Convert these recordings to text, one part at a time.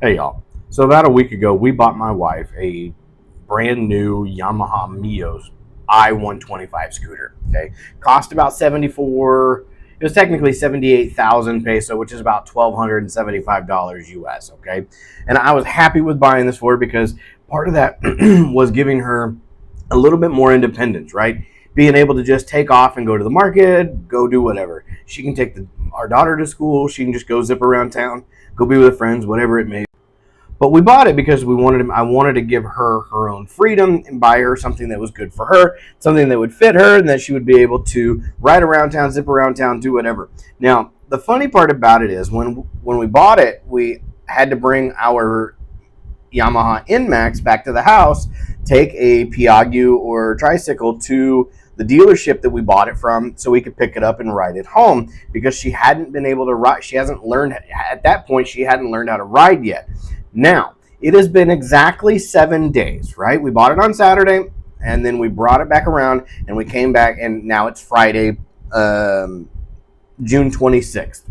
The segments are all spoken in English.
Hey y'all. So about a week ago, we bought my wife a brand new Yamaha Mio's I-125 scooter. Okay, cost about 74. It was technically 78,000 peso, which is about $1,275 US. Okay, and I was happy with buying this for her because part of that was giving her a little bit more independence, right? Being able to just take off and go to the market, go do whatever. She can take our daughter to school. She can just go zip around town, go be with her friends, whatever it may be. But we bought it because I wanted to give her her own freedom and buy her something that was good for her, something that would fit her, and that she would be able to ride around town, zip around town, do whatever. Now, the funny part about it is when we bought it, we had to bring our Yamaha NMAX back to the house, take a Piaggio or tricycle to the dealership that we bought it from so we could pick it up and ride it home because she hadn't been able to ride. She hasn't learned, at that point, she hadn't learned how to ride yet. Now, it has been exactly 7 days, right? We bought it on Saturday, and then we brought it back around, and we came back, and now it's Friday, June 26th.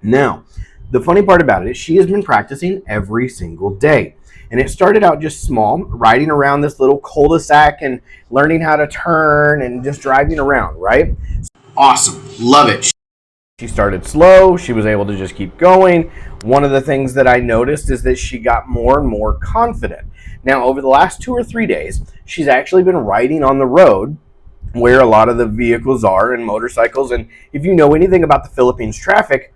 Now, the funny part about it is she has been practicing every single day. And it started out just small, riding around this little cul-de-sac and learning how to turn and just driving around, right? Awesome. Love it. She started slow. She was able to just keep going. One of the things that I noticed is that she got more and more confident. Now, over the last 2 or 3 days, she's actually been riding on the road where a lot of the vehicles are and motorcycles. And if you know anything about the Philippines traffic,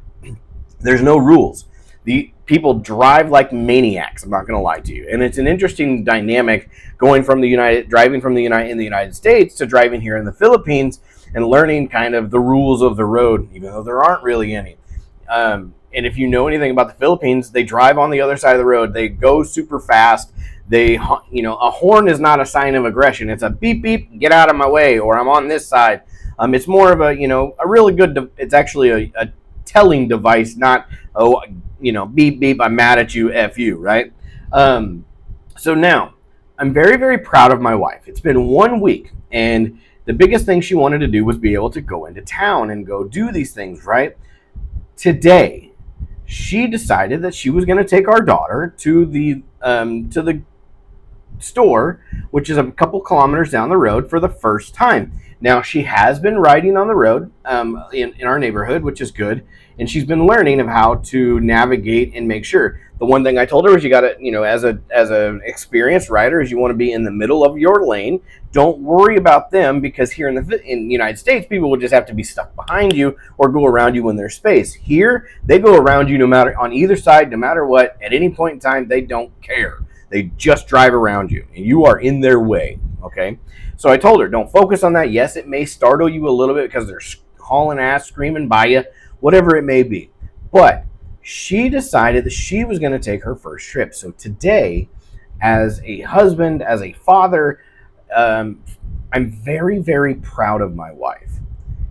there's no rules. The people drive like maniacs. I'm not going to lie to you, and it's an interesting dynamic going from driving from in the United States to driving here in the Philippines and learning kind of the rules of the road, even though there aren't really any. And if you know anything about the Philippines, they drive on the other side of the road. They go super fast. A horn is not a sign of aggression. It's a beep beep, get out of my way, or I'm on this side. It's more of a really good. It's actually a telling device, not beep beep, I'm mad at you, f you, right? So now I'm very, very proud of my wife. It's been 1 week, and the biggest thing she wanted to do was be able to go into town and go do these things, right? Today she decided that she was going to take our daughter to the store, which is a couple kilometers down the road, for the first time. Now, she has been riding on the road in our neighborhood, which is good, and she's been learning of how to navigate and make sure. The one thing I told her is you got to, as an experienced rider, is you want to be in the middle of your lane. Don't worry about them, because here in the United States, people would just have to be stuck behind you or go around you when there's space. Here, they go around you no matter on either side, no matter what. At any point in time, they don't care. They just drive around you, and you are in their way, okay? So I told her, don't focus on that. Yes, it may startle you a little bit because they're hauling ass, screaming by you, whatever it may be. But she decided that she was going to take her first trip. So today, as a husband, as a father, I'm very, very proud of my wife.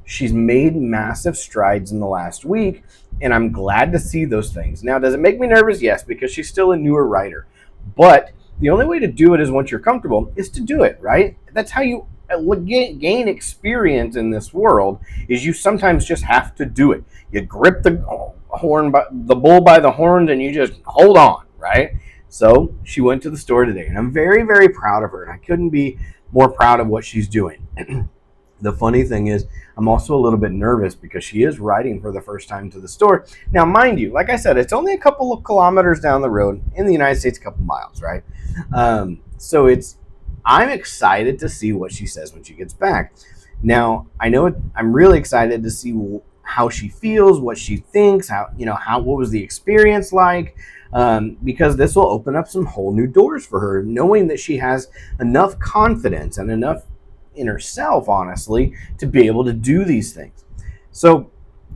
She's made massive strides in the last week, and I'm glad to see those things. Now, does it make me nervous? Yes, because she's still a newer rider. But the only way to do it is once you're comfortable is to do it, right? That's how you gain experience in this world, is you sometimes just have to do it. You grip the bull by the horns, and you just hold on, right? So she went to the store today, and I'm very, very proud of her, and I couldn't be more proud of what she's doing. The funny thing is, I'm also a little bit nervous because she is riding for the first time to the store. Now, mind you, like I said, it's only a couple of kilometers down the road. In the United States, a couple miles, right? I'm excited to see what she says when she gets back. Now, I'm really excited to see how she feels, what she thinks, what was the experience like, because this will open up some whole new doors for her, knowing that she has enough confidence and enough in herself, honestly, to be able to do these things. So,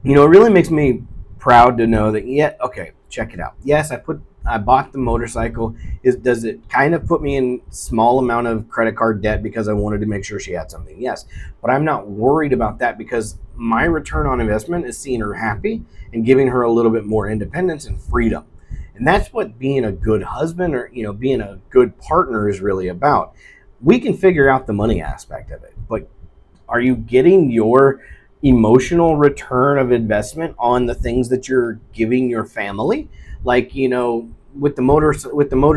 it really makes me proud to know that, okay, check it out. Yes, I bought the motorcycle. Does it kind of put me in small amount of credit card debt because I wanted to make sure she had something? Yes, but I'm not worried about that because my return on investment is seeing her happy and giving her a little bit more independence and freedom. And that's what being a good husband or, being a good partner is really about. We can figure out the money aspect of it, but are you getting your emotional return of investment on the things that you're giving your family? Like, with the motor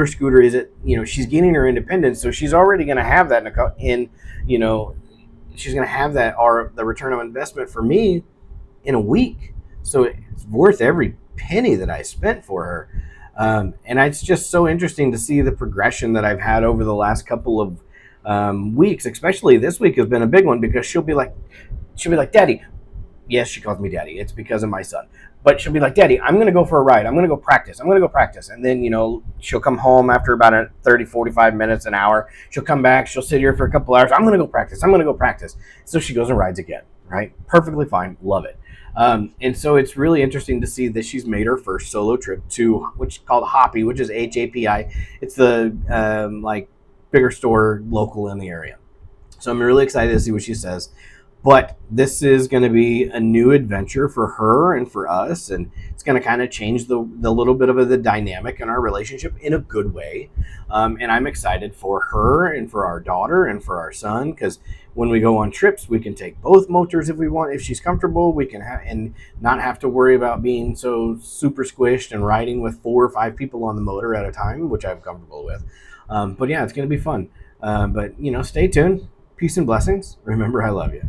scooter is it, she's gaining her independence, so she's already going to have that in, you know she's going to have that, or the return on investment for me in a week. So it's worth every penny that I spent for her. And it's just so interesting to see the progression that I've had over the last couple of weeks. Especially this week has been a big one, because she'll be like, Daddy. Yes, she calls me Daddy. It's because of my son. But she'll be like, Daddy, I'm going to go for a ride. I'm going to go practice. I'm going to go practice. And then, she'll come home after about 30, 45 minutes, an hour. She'll come back. She'll sit here for a couple hours. I'm going to go practice. I'm going to go practice. So she goes and rides again, right? Perfectly fine. Love it. And so it's really interesting to see that she's made her first solo trip to, which is called Hoppy, which is HAPI. It's the bigger store local in the area. So I'm really excited to see what she says. But this is going to be a new adventure for her and for us, and it's going to kind of change the little bit of the dynamic in our relationship in a good way. And I'm excited for her and for our daughter and for our son, because when we go on trips, we can take both motors if we want. If she's comfortable, we can and not have to worry about being so super squished and riding with 4 or 5 people on the motor at a time, which I'm comfortable with. But yeah, it's going to be fun. But stay tuned. Peace and blessings. Remember, I love you.